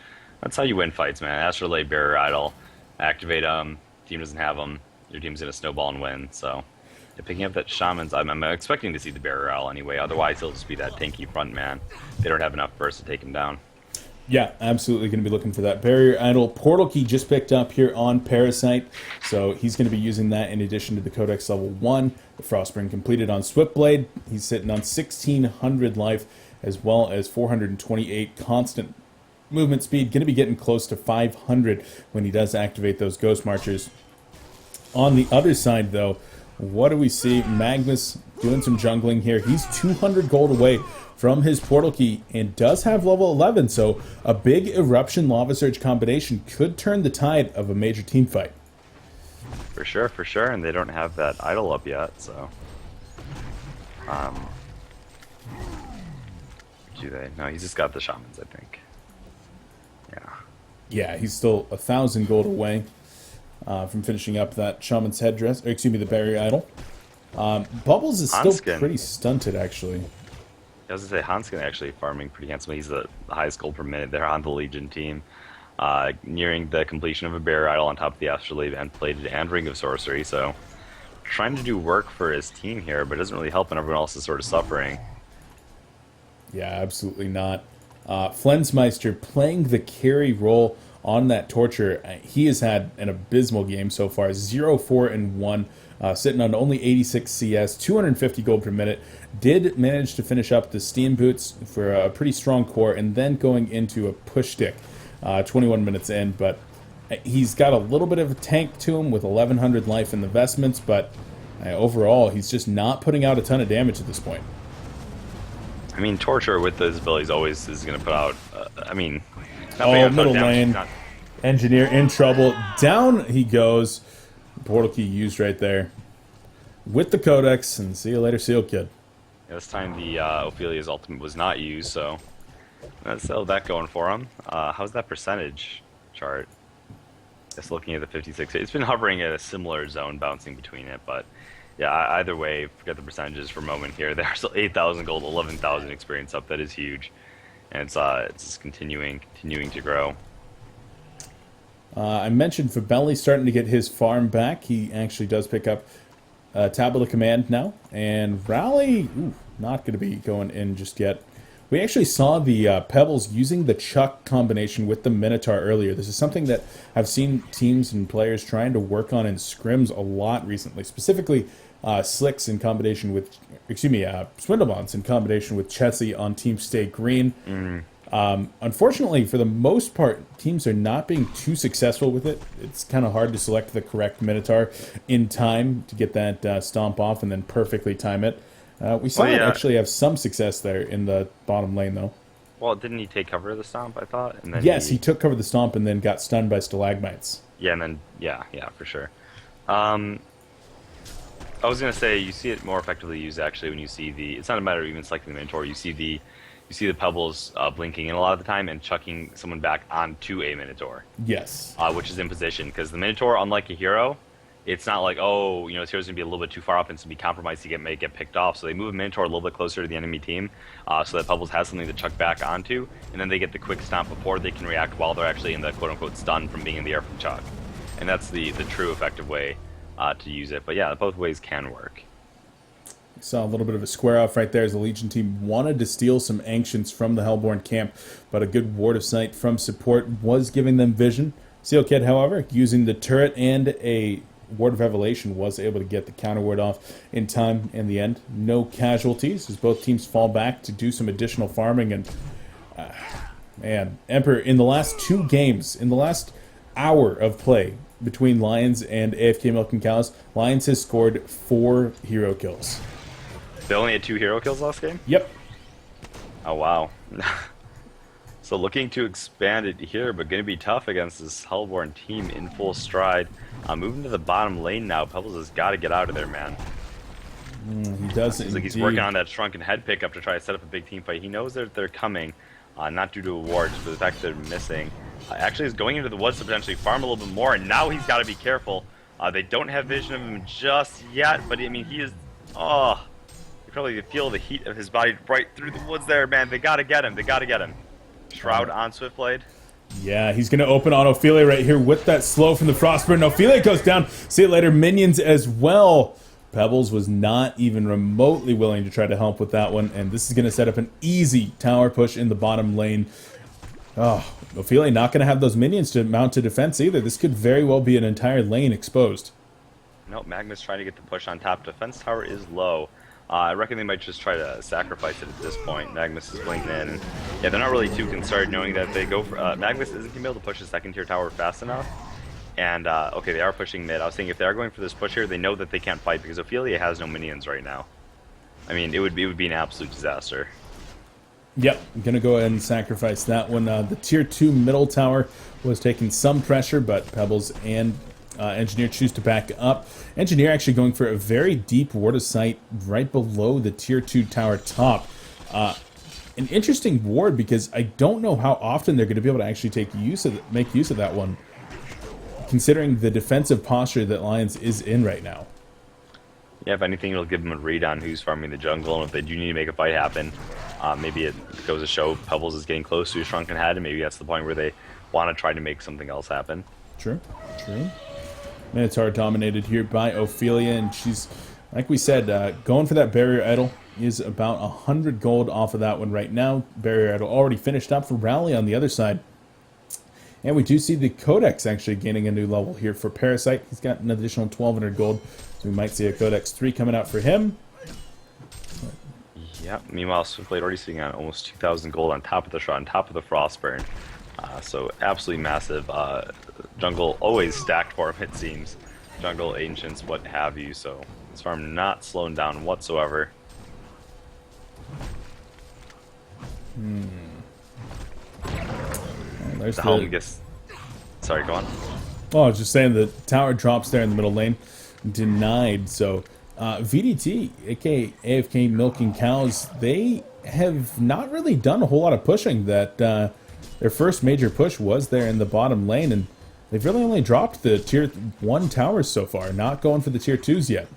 that's how you win fights, man. Astro lay barrier idol, activate them. Team doesn't have them. Your team's gonna snowball and win. So yeah, picking up that shamans, I'm expecting to see the barrier idol anyway. Otherwise, he'll just be that tanky front man. They don't have enough burst to take him down. yeah, absolutely going to be looking for that barrier idol. Portal key just picked up here on Parasite, so he's going to be using that in addition to the Codex level 1. The Frostspring completed on Swiftblade. He's sitting on 1,600 life as well as 428 constant movement speed. Going to be getting close to 500 when he does activate those Ghost Marchers. On the other side, though, what do we see? Magnus doing some jungling here. He's 200 gold away from his portal key and does have level 11, so a big Eruption Lava Surge combination could turn the tide of a major team fight. For sure, for sure. And they don't have that idol up yet, so. Um, do they? No, he's just got the shamans, I think. Yeah. Yeah, he's still 1,000 gold away from finishing up that Shaman's Headdress, or excuse me, the Barrier Idol. Bubbles is still Hanskin. pretty stunted, actually. I was gonna say Hanskin actually farming pretty handsomely. He's the highest gold per minute there on the Legion team. Nearing the completion of a Bear Idol on top of the Astrolabe and Plated and Ring of Sorcery, so trying to do work for his team here, but it doesn't really help when everyone else is sort of suffering. Yeah, absolutely not. Flensmeister playing the carry role on that Torture. He has had an abysmal game so far. 0-4-1, sitting on only 86 CS, 250 gold per minute. Did manage to finish up the Steam Boots for a pretty strong core, and then going into a push stick 21 minutes in. But he's got a little bit of a tank to him with 1,100 life in the vestments, but overall, he's just not putting out a ton of damage at this point. I mean, Torture with his abilities always is going to put out. I mean, not Oh, putting out a ton middle of damage, lane. not- Engineer in trouble. Down he goes. Portal key used right there. With the Codex, and see you later, Seal Kid. Yeah, this time the Ophelia's ultimate was not used, so that's still that going for him. How's that percentage chart? Just looking at the 56, it's been hovering at a similar zone, bouncing between it, but yeah, either way, forget the percentages for a moment here. There's still 8,000 gold, 11,000 experience up. That is huge, and it's just continuing to grow. I mentioned Fabelli starting to get his farm back. He actually does pick up Tablet of Command now. And Rally, not going to be going in just yet. We actually saw the Pebbles using the Chuck combination with the Minotaur earlier. This is something that I've seen teams and players trying to work on in scrims a lot recently. Specifically, Slicks in combination with, Swindlebonds in combination with Chessie on Team Stay Green. Unfortunately, for the most part, teams are not being too successful with it. It's kind of hard to select the correct Minotaur in time to get that stomp off and then perfectly time it. We saw it actually have some success there in the bottom lane, though. Well, didn't he take cover of the stomp, I thought? And then Yes, he took cover of the stomp and then got stunned by stalagmites. Yeah, and then, yeah, for sure. I was going to say, you see it more effectively used, actually, when you see it's not a matter of even selecting the Minotaur, you see the Pebbles blinking in a lot of the time and chucking someone back onto a Minotaur. Yes. Which is in position, because the Minotaur, unlike a hero, it's not like, oh, this hero's going to be a little bit too far up and it's going to be compromised to may get picked off. So they move a Minotaur a little bit closer to the enemy team so that Pebbles has something to chuck back onto, and then they get the quick stomp before they can react while they're actually in the quote-unquote stun from being in the air from chuck. And that's the true effective way to use it. But yeah, both ways can work. Saw a little bit of a square off right there as the Legion team wanted to steal some Ancients from the Hellborn camp, but a good ward of sight from support was giving them vision. Seal Kid, however, using the turret and a Ward of Revelation, was able to get the counter ward off in time in the end. No casualties as both teams fall back to do some additional farming. And man, Emperor, in the last 2 games, in the last hour of play between Lions and AFK Milking Cows, Lions has scored 4 hero kills. They only had 2 hero kills last game? Yep. Oh, wow. So looking to expand it here, but going to be tough against this Hellborn team in full stride. Moving to the bottom lane now. Pebbles has got to get out of there, man. He does Seems like he's indeed. working on that shrunken head pickup to try to set up a big team fight. He knows that they're coming, not due to a ward, just for the fact that they're missing. Actually, he's going into the woods to potentially farm a little bit more, and now he's got to be careful. They don't have vision of him just yet, but I mean, he is. Oh, you probably feel the heat of his body right through the woods there, man. They got to get him. They got to get him. Shroud on Swiftblade. Yeah, he's going to open on Ophelia right here with that slow from the Frostburn. Ophelia goes down. See you later, minions as well. Pebbles was not even remotely willing to try to help with that one, and this is going to set up an easy tower push in the bottom lane. Oh, Ophelia not going to have those minions to mount to defense either. This could very well be an entire lane exposed. Nope, Magma's trying to get the push on top. Defense tower is low. I reckon they might just try to sacrifice it at this point. Magnus is blinking in. And yeah, they're not really too concerned knowing that they go for... Magnus isn't going to be able to push the second tier tower fast enough. And, okay, they are pushing mid. I was saying if they are going for this push here, they know that they can't fight because Ophelia has no minions right now. I mean, it would be an absolute disaster. Yep, I'm going to go ahead and sacrifice that one. The tier 2 middle tower was taking some pressure, but Pebbles and Engineer choose to back up. Engineer actually going for a very deep ward of sight right below the tier 2 tower top. An interesting ward because I don't know how often they're going to be able to actually make use of that one, considering the defensive posture that Lions is in right now. Yeah, if anything, it'll give them a read on who's farming the jungle, and if they do need to make a fight happen, maybe it goes to show Pebbles is getting close to a shrunken head, and maybe that's the point where they want to try to make something else happen. True. Minotaur dominated here by Ophelia, and she's, like we said, going for that barrier idol. Is about 100 gold off of that one right now. Barrier idol already finished up for Rally on the other side. And we do see the Codex actually gaining a new level here for Parasite. He's got an additional 1,200 gold, so we might see a Codex 3 coming out for him. Yeah, meanwhile, Swiftblade already sitting on almost 2,000 gold on top of the shot, on top of the Frostburn. So absolutely massive. Jungle always stacked for him, it seems. Jungle, Ancients, what have you. So this farm not slowing down whatsoever. There's the helm gets... Sorry, go on. Oh, I was just saying the tower drops there in the middle lane. Denied, so... VDT, aka AFK Milking Cows, they have not really done a whole lot of pushing. That their first major push was there in the bottom lane, and they've really only dropped the tier 1 towers so far, not going for the tier 2s yet.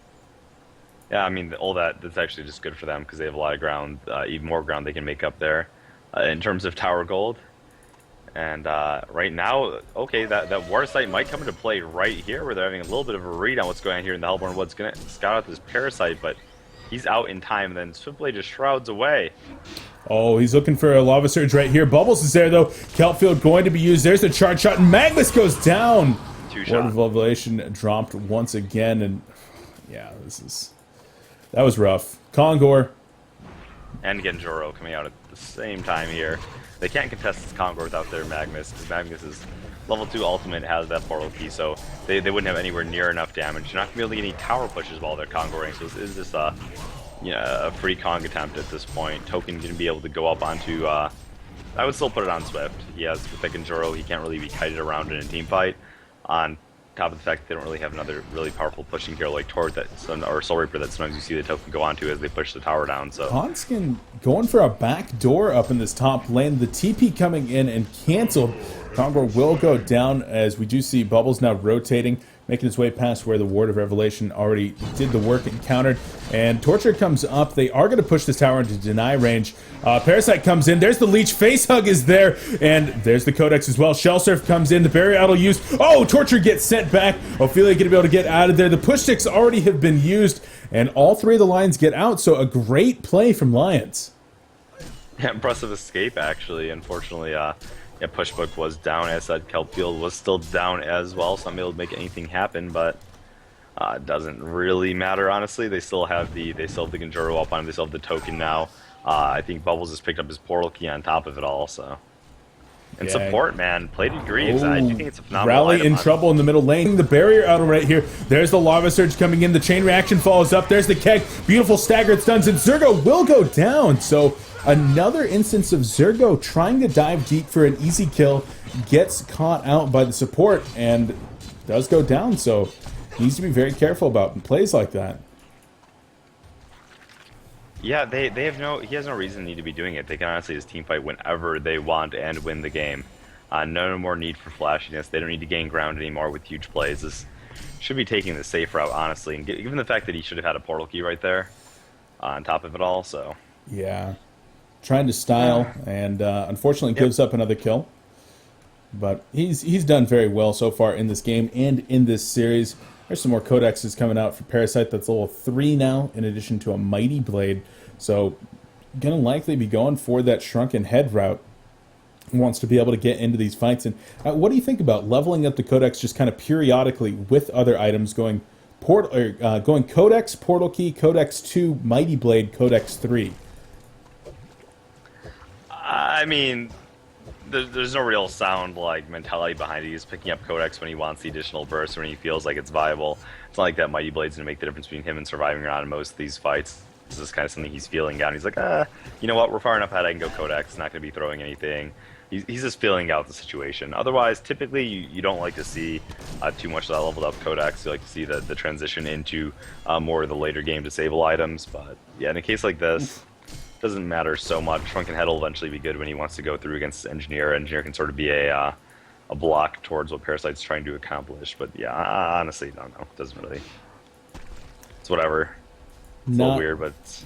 Yeah, I mean, that's actually just good for them because they have a lot of ground, even more ground they can make up there in terms of tower gold. And right now, okay, that war site might come into play right here where they're having a little bit of a read on what's going on here in the Hellborn Woods. Going to scout out this Parasite, but he's out in time, and then Swiftblade just shrouds away. Oh, he's looking for a Lava Surge right here. Bubbles is there, though. Kelpfield going to be used. There's the charge shot, and Magnus goes down. Ward of Revelation dropped once again, and yeah, that was rough. Kongor. And Genjuro coming out at the same time here. They can't contest this Kongor without their Magnus, because Magnus's level 2 ultimate has that portal key, so they wouldn't have anywhere near enough damage. You're not going to be able to get any tower pushes while they're Kongoring, so this is just a free Kong attempt at this point. Token going to be able to go up onto... I would still put it on Swift. He has, with the Genjuro, he can't really be kited around in a team fight. On top of the fact that they don't really have another really powerful pushing hero like Tord or Soul Reaper that sometimes you see the token go onto as they push the tower down. So Conskin going for a back door up in this top lane. The TP coming in and canceled. Kongor will go down as we do see Bubbles now rotating, making his way past where the Ward of Revelation already did the work and countered. And Torture comes up. They are going to push this tower into deny range. Parasite comes in. There's the Leech. Facehug is there. And there's the Codex as well. Shell Surf comes in. The Barrier Idol used. Oh, Torture gets sent back. Ophelia going to be able to get out of there. The push sticks already have been used. And all three of the Lions get out. So a great play from Lions. yeah, impressive escape, actually. Unfortunately, yeah, Pushbook was down. As said, Kelpfield was still down as well, so I'm able to make anything happen, but it doesn't really matter, honestly. They still have the Genjuro up on him. They still have the token now. I think Bubbles has picked up his portal key on top of it all, so. And Yeah. support, man, play to Greaves. I do think it's a phenomenal Rally item in on- trouble in the middle lane. The barrier out right here. There's the lava surge coming in. The chain reaction follows up. There's the keg. Beautiful staggered stuns, and Zergo will go down. So another instance of Zergo trying to dive deep for an easy kill, gets caught out by the support, and does go down. So needs to be very careful about plays like that. Yeah, they have no. He has no reason to need to be doing it. They can honestly just team fight whenever they want and win the game. No more need for flashiness. They don't need to gain ground anymore with huge plays. This should be taking the safe route, honestly. And given the fact that he should have had a portal key right there, on top of it all, so Yeah. Trying to style, and unfortunately gives up another kill. But he's done very well so far in this game and in this series. There's some more codexes coming out for Parasite. That's level 3 now, in addition to a Mighty Blade. So, gonna likely be going for that Shrunken Head route. Wants to be able to get into these fights. And what do you think about leveling up the codex just kind of periodically with other items, going going Codex, Portal Key, Codex 2, Mighty Blade, Codex 3? I mean, there's no real sound like mentality behind it. He's picking up Codex when he wants the additional burst, when he feels like it's viable. It's not like that Mighty Blade's gonna make the difference between him and surviving or not in most of these fights. This is kind of something he's feeling out. He's like, you know what? We're far enough ahead. I can go Codex. Not gonna be throwing anything. He's just feeling out the situation. Otherwise, typically you don't like to see too much of that leveled up Codex. You like to see the transition into more of the later game disable items. But yeah, in a case like this, doesn't matter so much. Shrunken Head will eventually be good when he wants to go through against Engineer. Engineer can sort of be a block towards what Parasite's trying to accomplish. But yeah, I honestly don't know. Doesn't really. It's whatever. It's a little weird, but it's...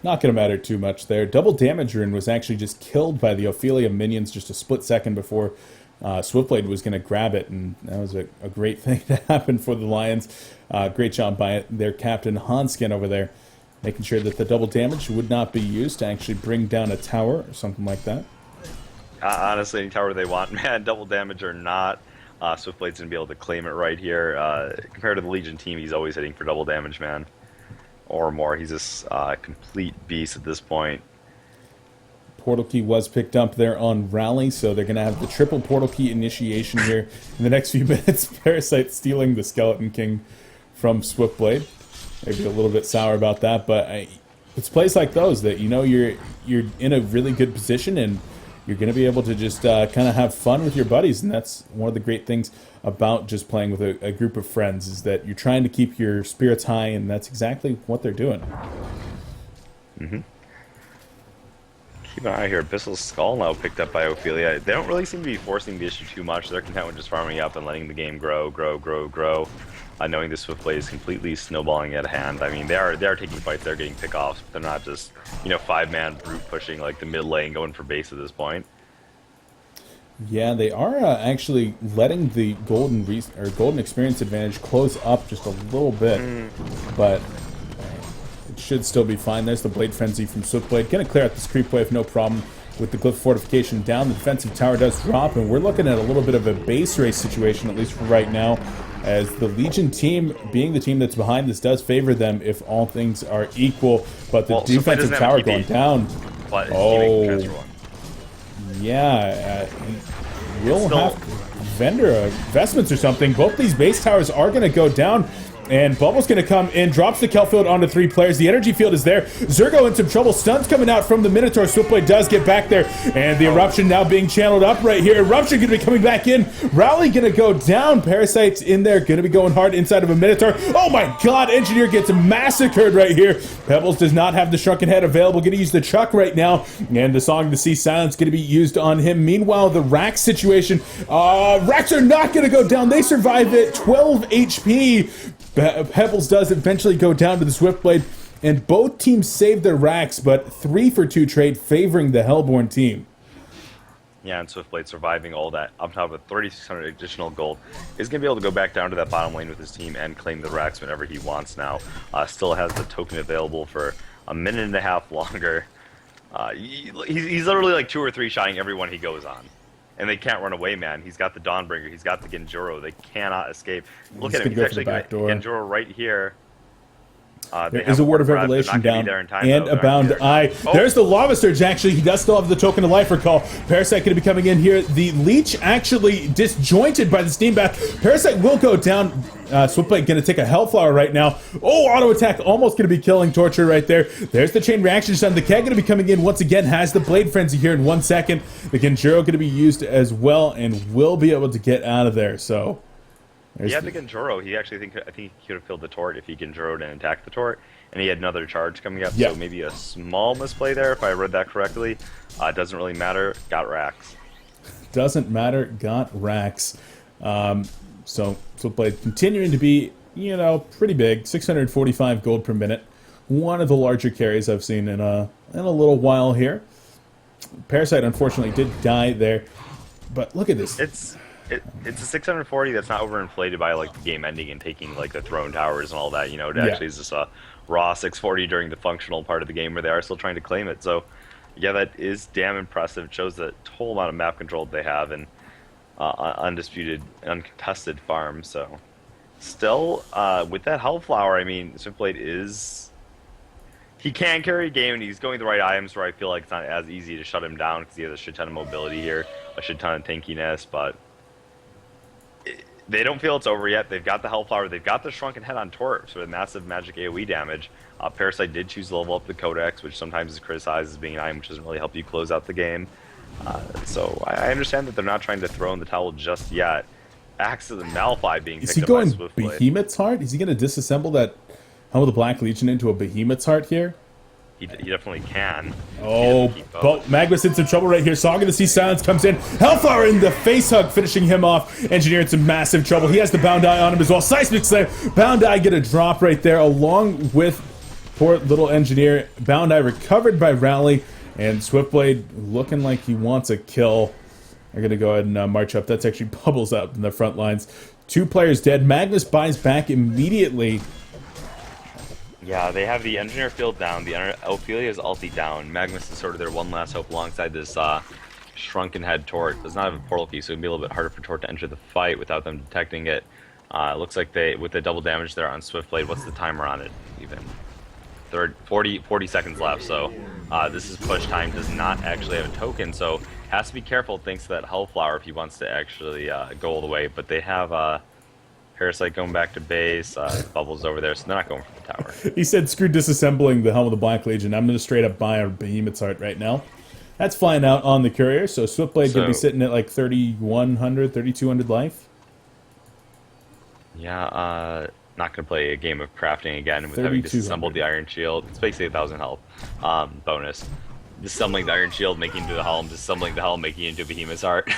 Not going to matter too much there. Double Damage Rune was actually just killed by the Ophelia minions just a split second before Swiftblade was going to grab it, and that was a great thing to happen for the Lions. Great job by their captain Hanskin over there, making sure that the double damage would not be used to actually bring down a tower or something like that. Honestly, any tower they want, man, double damage or not, Swiftblade's going to be able to claim it right here. Compared to the Legion team, he's always hitting for double damage, man. Or more. He's just a complete beast at this point. Portal Key was picked up there on Rally, so they're going to have the triple Portal Key initiation here in the next few minutes. Parasite stealing the Skeleton King from Swiftblade. Maybe a little bit sour about that, but it's plays like those that you know you're in a really good position and you're going to be able to just kind of have fun with your buddies, and that's one of the great things about just playing with a group of friends, is that you're trying to keep your spirits high, and that's exactly what they're doing. Mm-hmm. Keep an eye here. Abyssal Skull now picked up by Ophelia. They don't really seem to be forcing the issue too much. They're content with just farming up and letting the game grow. Knowing this Swiftblade is completely snowballing at hand. I mean, they are taking fights. They're getting pick-offs. But they're not just, you know, 5-man brute pushing like the mid lane, going for base at this point. Yeah, they are actually letting the golden experience advantage close up just a little bit, but it should still be fine. There's the Blade Frenzy from Swiftblade. Gonna clear out this creep wave, no problem. With the Glyph Fortification down, the defensive tower does drop, and we're looking at a little bit of a base race situation, at least for right now, as the Legion team, being the team that's behind this, does favor them if all things are equal, but the defensive tower going down. But yeah, we'll have vendor investments or something. Both these base towers are going to go down, and Bubble's going to come in, drops the Kelp Field onto 3 players. The energy field is there. Zergo in some trouble. Stuns coming out from the Minotaur. Swiftblade does get back there, and the Eruption now being channeled up right here. Eruption going to be coming back in. Rally going to go down. Parasite's in there, going to be going hard inside of a Minotaur. Oh my god, Engineer gets massacred right here. Pebbles does not have the Shrunken Head available. Going to use the Chuck right now, and the Song of the Sea Silence going to be used on him. Meanwhile, the Rax situation. Rax are not going to go down. They survive it. 12 HP. Pebbles does eventually go down to the Swiftblade, and both teams save their racks, but 3 for 2 trade favoring the Hellborn team. Yeah, and Swiftblade surviving all that on top of 3,600 additional gold is going to be able to go back down to that bottom lane with his team and claim the racks whenever he wants now. Still has the token available for a minute and a half longer. He's literally like 2 or 3 shotting everyone he goes on. And they can't run away, man. He's got the Dawnbringer. He's got the Genjuro. They cannot escape. Look at him. He's actually got Genjuro right here. They There is have a Word of Breath. They're Revelation not gonna down be there in time, and though. a They're not Bound gonna be there in Eye. time. Oh. There's the Lava Surge, actually. He does still have the Token of Life recall. Parasite going to be coming in here. The Leech actually disjointed by the Steam Bath. Parasite will go down. Swiftblade going to take a Hellflower right now. Oh, auto attack almost going to be killing Torture right there. There's the Chain Reaction Stun. The Keg going to be coming in once again. Has the Blade Frenzy here in 1 second. The Genjuro going to be used as well and will be able to get out of there. So He had the Genjuro. He actually I think he could have killed the Tort if he Genjuro'd and attacked the Tort. And he had another charge coming up, so maybe a small misplay there, if I read that correctly. Doesn't really matter. Got racks. Doesn't matter. Got racks. So Swiftblade continuing to be, you know, pretty big. 645 gold per minute. One of the larger carries I've seen in a little while here. Parasite unfortunately did die there, but look at this. It's a 640 that's not overinflated by like the game ending and taking like the throne towers and all that. You know, it actually is just a raw 640 during the functional part of the game where they are still trying to claim it. So, yeah, that is damn impressive. It shows the total amount of map control they have and undisputed, uncontested farm. So, still, with that Hellflower, I mean, Swiftblade is... He can carry a game, and he's going the right items where I feel like it's not as easy to shut him down because he has a shit ton of mobility here, a shit ton of tankiness, but... They don't feel it's over yet. They've got the Hellflower. They've got the Shrunken Head on Torp for the massive magic AoE damage. Parasite did choose to level up the Codex, which sometimes is criticized as being an item which doesn't really help you close out the game. So I understand that they're not trying to throw in the towel just yet. Axe of the Malphite being picked up by Swiftblade. Is he going Behemoth's Heart? Is he going to disassemble that Helm of the Black Legion into a Behemoth's Heart here? He definitely can. Oh, but Magnus in some trouble right here. Saga to see Silence comes in. Hellflower in the face hug, finishing him off. Engineer in some massive trouble. He has the Bound Eye on him as well. Seismic Slam. Bound Eye get a drop right there along with poor little Engineer. Bound Eye recovered by Rally. And Swiftblade looking like he wants a kill. They're going to go ahead and march up. That's actually Bubbles up in the front lines. 2 players dead. Magnus buys back immediately. Yeah, they have the Engineer field down, the Ophelia's ulti down. Magnus is sort of their one last hope alongside this Shrunken Head Tort. Does not have a portal key, so it'd be a little bit harder for Tort to enter the fight without them detecting it. It looks like they, with the double damage there on Swiftblade, what's the timer on it even? 40 seconds left, so this is push time, does not actually have a token, so has to be careful thanks to that Hellflower if he wants to actually go all the way, but they have... Parasite going back to base, Bubbles over there, so they're not going for the tower. He said, screw disassembling the Helm of the Black Legion. I'm going to straight up buy a Behemoth's Heart right now. That's flying out on the Courier, so Swiftblade could be sitting at like 3,100, 3,200 life. Yeah, not going to play a game of crafting again with having disassembled the Iron Shield. It's basically 1,000 health bonus. Disassembling the Iron Shield, making it into the Helm, disassembling the Helm, making it into Behemoth's Heart.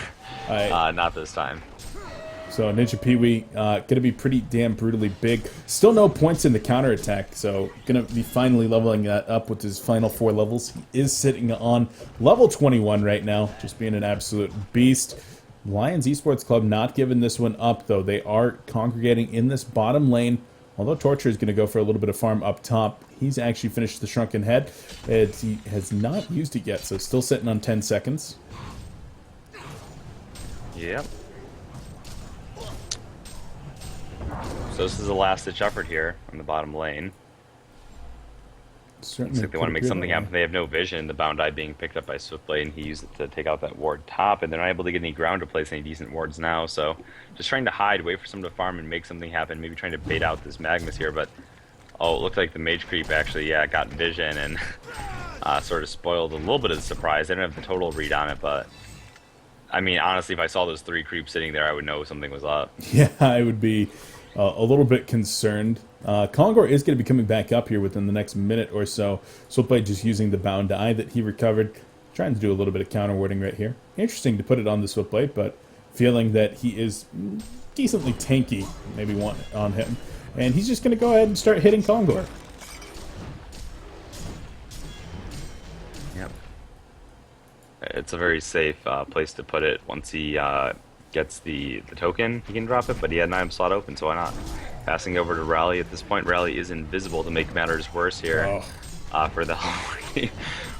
Not this time. So Ninja Pee-wee going to be pretty damn brutally big. Still no points in the counterattack, so going to be finally leveling that up with his final 4 levels. He is sitting on level 21 right now, just being an absolute beast. Lions Esports Club not giving this one up, though. They are congregating in this bottom lane, although Torture is going to go for a little bit of farm up top. He's actually finished the Shrunken Head. He has not used it yet, so still sitting on 10 seconds. Yep. So this is a last-ditch effort here on the bottom lane. Certainly looks like they want to make something happen. They have no vision. The Bound Eye being picked up by Swiftblade, and he used it to take out that ward top, and they're not able to get any ground to place any decent wards now. So just trying to hide, wait for someone to farm and make something happen. Maybe trying to bait out this Magnus here, but oh, it looked like the Mage Creep actually, got vision and sort of spoiled a little bit of the surprise. They didn't have the total read on it, but I mean, honestly, if I saw those 3 creeps sitting there, I would know something was up. Yeah, I would be a little bit concerned. Kongor is going to be coming back up here within the next minute or so. Swiftblade just using the Bound Eye that he recovered. Trying to do a little bit of counter warding right here. Interesting to put it on the Swiftblade, but feeling that he is decently tanky, maybe one on him. And he's just going to go ahead and start hitting Kongor. Yep. It's a very safe place to put it. Once he gets the token, he can drop it, but he had an item slot open, so why not? Passing over to Rally at this point. Rally is invisible to make matters worse here for the whole game,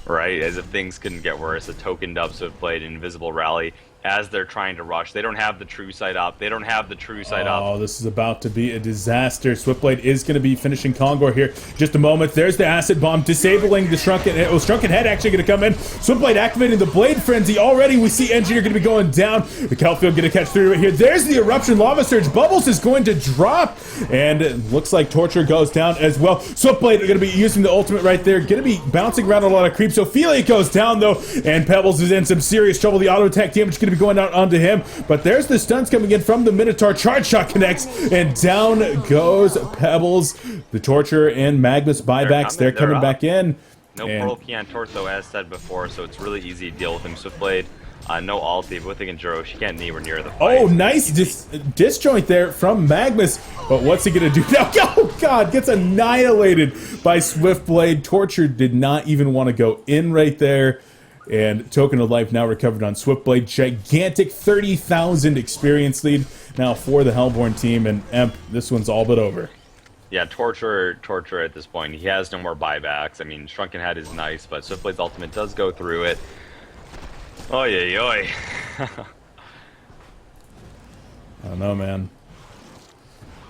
right? As if things couldn't get worse. A tokened up Swiftblade, invisible Rally. as they're trying to rush. They don't have the true sight up. They don't have the true sight up. Oh, this is about to be a disaster. Swiftblade is going to be finishing Kongor here. Just a moment. There's the acid bomb, disabling the Shrunken. Oh, Shrunken Head actually going to come in. Swiftblade activating the Blade Frenzy already. We see Engineer going to be going down. The Kelfield going to catch through right here. There's the Eruption Lava Surge. Bubbles is going to drop. And it looks like Torture goes down as well. Swiftblade are going to be using the ultimate right there. Going to be bouncing around a lot of creeps. Ophelia goes down though. And Pebbles is in some serious trouble. The auto attack damage going to be going out onto him, but there's the stuns coming in from the Minotaur. Charge shot connects, and down goes Pebbles. The Torture and Magnus buybacks, they're coming back in. No Pearl Key on Torch though, as said before, so it's really easy to deal with him. Swiftblade, no ulti, but with the Genjuro, she can't anywhere near the fight. Oh, nice disjoint there from Magnus, but what's he gonna do now? Oh god, gets annihilated by Swiftblade. Torture did not even want to go in right there. And Token of Life now recovered on Swiftblade. Gigantic 30,000 experience lead now for the Hellborn team. And Emp, this one's all but over. Yeah, Torture at this point. He has no more buybacks. I mean, Shrunken Head is nice, but Swiftblade's ultimate does go through it. Oy, oy, oy. I don't know, man.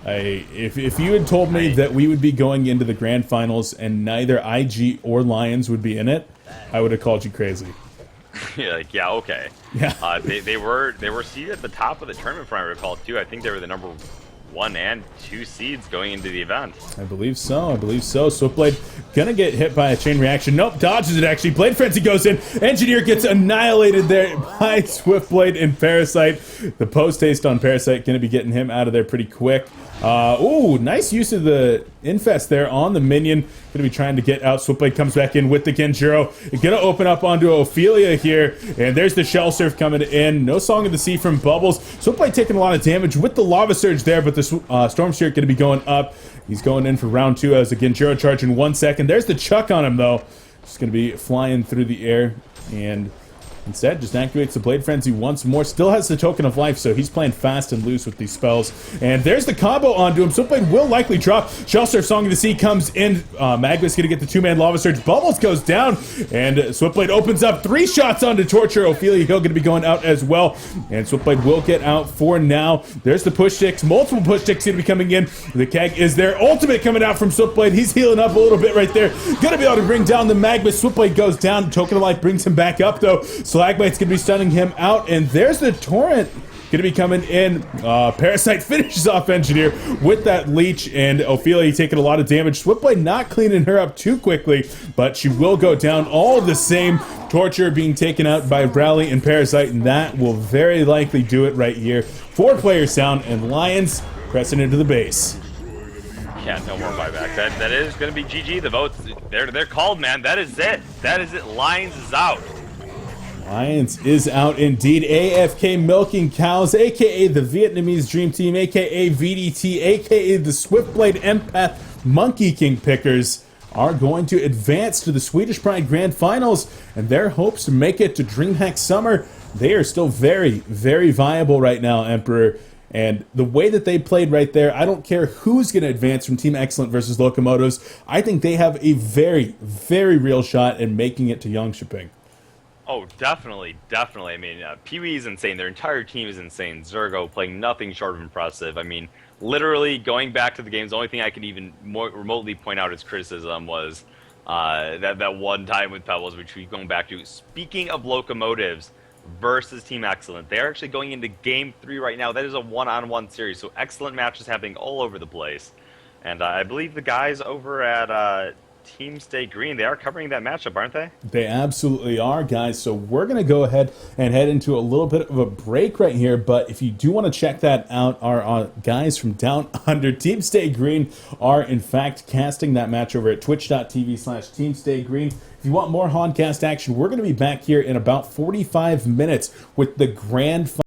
If you had told me that we would be going into the grand finals and neither IG or Lions would be in it, I would have called you crazy. Yeah, like, yeah, okay. Yeah. They were seated at the top of the tournament, from I recall too. I think they were the number 1 and 2 seeds going into the event. I believe so. I believe so. Swiftblade gonna get hit by a chain reaction. Nope, dodges it actually. Blade Frenzy goes in. Engineer gets annihilated there by Swiftblade and Parasite. The post haste on Parasite gonna be getting him out of there pretty quick. Ooh, nice use of the Infest there on the minion. Gonna be trying to get out. Swiftblade comes back in with the Genjuro. Gonna open up onto Ophelia here. And there's the Shell Surf coming in. No Song of the Sea from Bubbles. Swiftblade taking a lot of damage with the Lava Surge there, but the Storm Spirit gonna be going up. He's going in for round 2 as the Genjuro charge in 1 second. There's the Chuck on him though. Just gonna be flying through the air, and instead, just activates the Blade Frenzy once more. Still has the Token of Life, so he's playing fast and loose with these spells. And there's the combo onto him. Swiftblade will likely drop. Shell Surf, Song of the Sea comes in. Magnus gonna get the 2-man Lava Surge. Bubbles goes down, and Swiftblade opens up 3 shots onto Torture. Ophelia Hill gonna be going out as well. And Swiftblade will get out for now. There's the push sticks. Multiple push sticks gonna be coming in. The keg is there. Ultimate coming out from Swiftblade. He's healing up a little bit right there. Gonna be able to bring down the Magnus. Swiftblade goes down. Token of Life brings him back up though. Slagmite's gonna be stunning him out, and there's the Torrent gonna be coming in. Parasite finishes off Engineer with that leech, and Ophelia taking a lot of damage. Swiftblade not cleaning her up too quickly, but she will go down all the same. Torture being taken out by Rally and Parasite, and that will very likely do it right here. 4 players down, and Lions pressing into the base. Yeah, no more buyback. That is gonna be GG. The votes, they're called, man. That is it. That is it. Lions is out. Lions is out indeed. AFK Milking Cows, aka the Vietnamese Dream Team, aka VDT, aka the Swiftblade Empath Monkey King Pickers are going to advance to the Swedish Pride Grand Finals, and their hopes to make it to DreamHack Summer, they are still very, very viable right now, Emperor. And the way that they played right there, I don't care who's going to advance from Team Excellent versus Locomotives. I think they have a very, very real shot at making it to Jönköping. Oh, definitely, definitely. I mean, Pee-wee is insane. Their entire team is insane. Zergo playing nothing short of impressive. I mean, literally going back to the games, the only thing I could even more remotely point out as criticism was that one time with Pebbles, which we're going back to. Speaking of Locomotives versus Team Excellent, they're actually going into Game 3 right now. That is a one-on-one series, so excellent matches happening all over the place. And I believe the guys over at Team Stay Green, they are covering that matchup, aren't they? They absolutely are, guys. So we're going to go ahead and head into a little bit of a break right here. But if you do want to check that out, our guys from Down Under, Team Stay Green, are in fact casting that match over at twitch.tv/TeamStayGreen. If you want more Honcast action, we're going to be back here in about 45 minutes with the grand final.